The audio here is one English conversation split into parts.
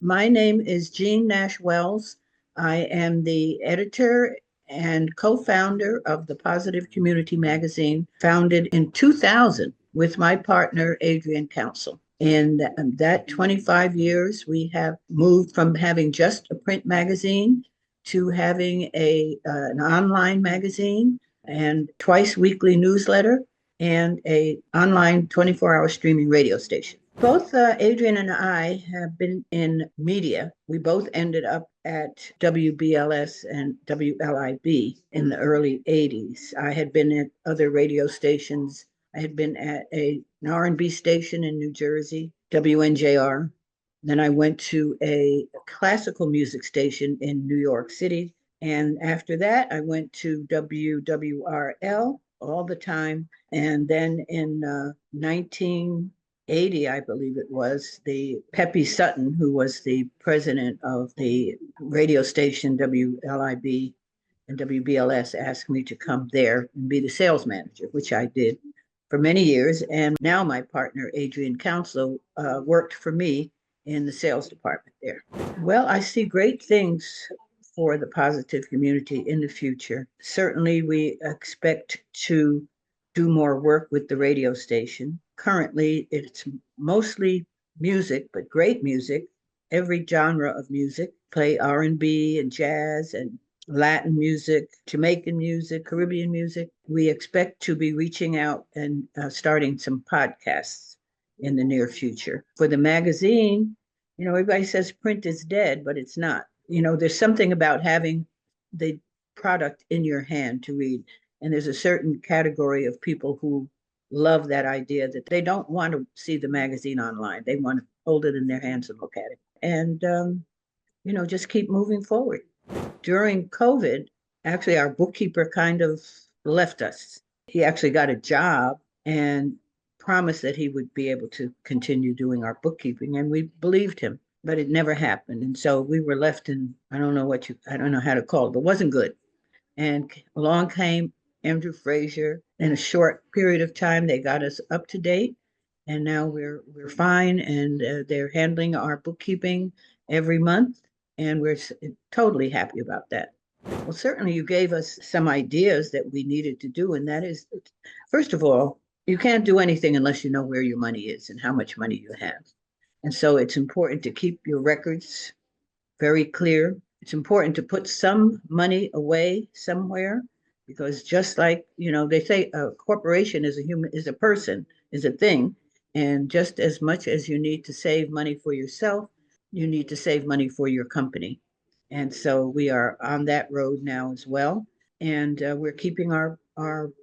My name is Jean Nash Wells. I am the editor and co-founder of the Positive Community magazine, founded in 2000 with my partner, Adrian Council. In that 25 years, we have moved from having just a print magazine to having an online magazine and twice weekly newsletter and a online 24-hour streaming radio station. Both Adrian and I have been in media. We both ended up at WBLS and WLIB in the early 80s. I had been at other radio stations. I had been at an R&B station in New Jersey, WNJR. Then I went to a classical music station in New York City. And after that, I went to WWRL all the time. And then in 1980, I believe it was, the Peppy Sutton, who was the president of the radio station WLIB and WBLS, asked me to come there and be the sales manager, which I did for many years. And now my partner, Adrian Council, worked for me in the sales department there. Well, I see great things for the positive community in the future. Certainly, we expect to do more work with the radio station. Currently, it's mostly music, but great music, every genre of music, play R&B and jazz and Latin music, Jamaican music, Caribbean music. We expect to be reaching out and starting some podcasts in the near future. For the magazine, everybody says print is dead, but it's not. There's something about having the product in your hand to read. And there's a certain category of people who love that idea that they don't want to see the magazine online. They want to hold it in their hands and look at it. And, just keep moving forward. During COVID, actually, our bookkeeper kind of left us. He actually got a job and promised that he would be able to continue doing our bookkeeping, and we believed him, but it never happened. And so we were left in, I don't know how to call it, but it wasn't good. And along came Andrew Frazier. In a short period of time, they got us up to date, and now we're fine, and they're handling our bookkeeping every month, and we're totally happy about that. Well, certainly you gave us some ideas that we needed to do, and that is, first of all, you can't do anything unless you know where your money is and how much money you have. And so it's important to keep your records very clear. It's important to put some money away somewhere, because just like, they say a corporation is a person, is a thing. And just as much as you need to save money for yourself, you need to save money for your company. And so we are on that road now as well. And we're keeping our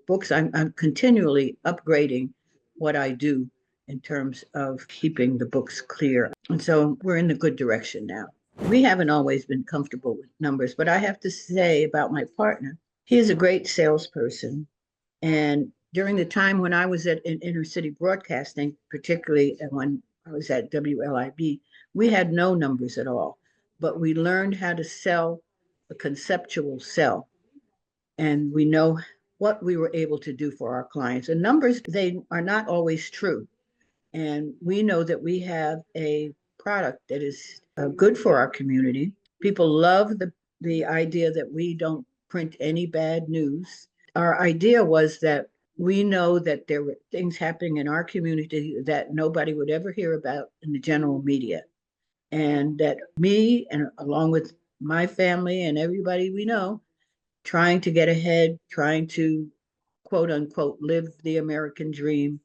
books. I'm continually upgrading what I do in terms of keeping the books clear. And so we're in a good direction now. We haven't always been comfortable with numbers, but I have to say about my partner, he is a great salesperson. And during the time when I was in inner city broadcasting, particularly when I was at WLIB, we had no numbers at all, but we learned how to sell a conceptual sell. And we know what we were able to do for our clients. And numbers, they are not always true. And we know that we have a product that is good for our community. People love the idea that we don't print any bad news. Our idea was that we know that there were things happening in our community that nobody would ever hear about in the general media. And that me, and along with my family and everybody we know, trying to get ahead, trying to quote unquote live the American dream.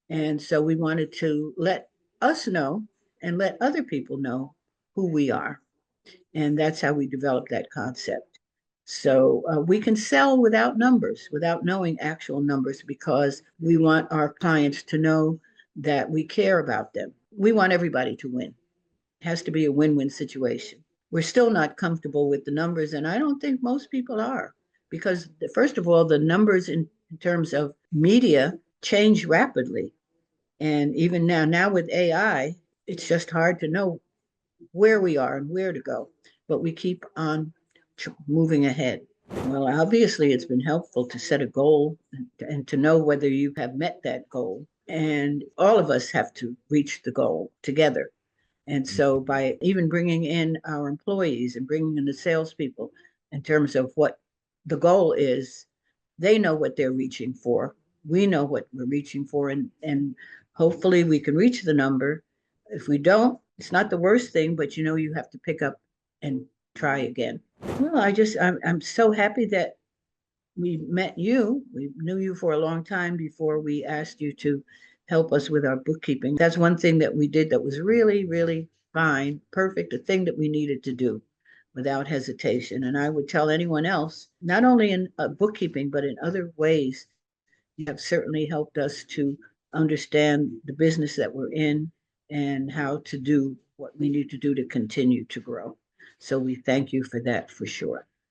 And so we wanted to let us know and let other people know who we are. And that's how we developed that concept. So we can sell without numbers, without knowing actual numbers, because we want our clients to know that we care about them. We want everybody to win. It has to be a win-win situation. We're still not comfortable with the numbers, and I don't think most people are, because first of all, the numbers in terms of media change rapidly. And even now with AI, it's just hard to know where we are and where to go. But we keep on moving ahead. Well, obviously, it's been helpful to set a goal and to know whether you have met that goal. And all of us have to reach the goal together. And so by even bringing in our employees and bringing in the salespeople in terms of what the goal is, they know what they're reaching for. We know what we're reaching for, and hopefully we can reach the number. If we don't, it's not the worst thing, but you have to pick up and try again. Well, I'm so happy that we met you. We knew you for a long time before we asked you to help us with our bookkeeping. That's one thing that we did that was really, really fine, perfect, a thing that we needed to do without hesitation. And I would tell anyone else, not only in bookkeeping, but in other ways, you have certainly helped us to understand the business that we're in and how to do what we need to do to continue to grow. So we thank you for that for sure.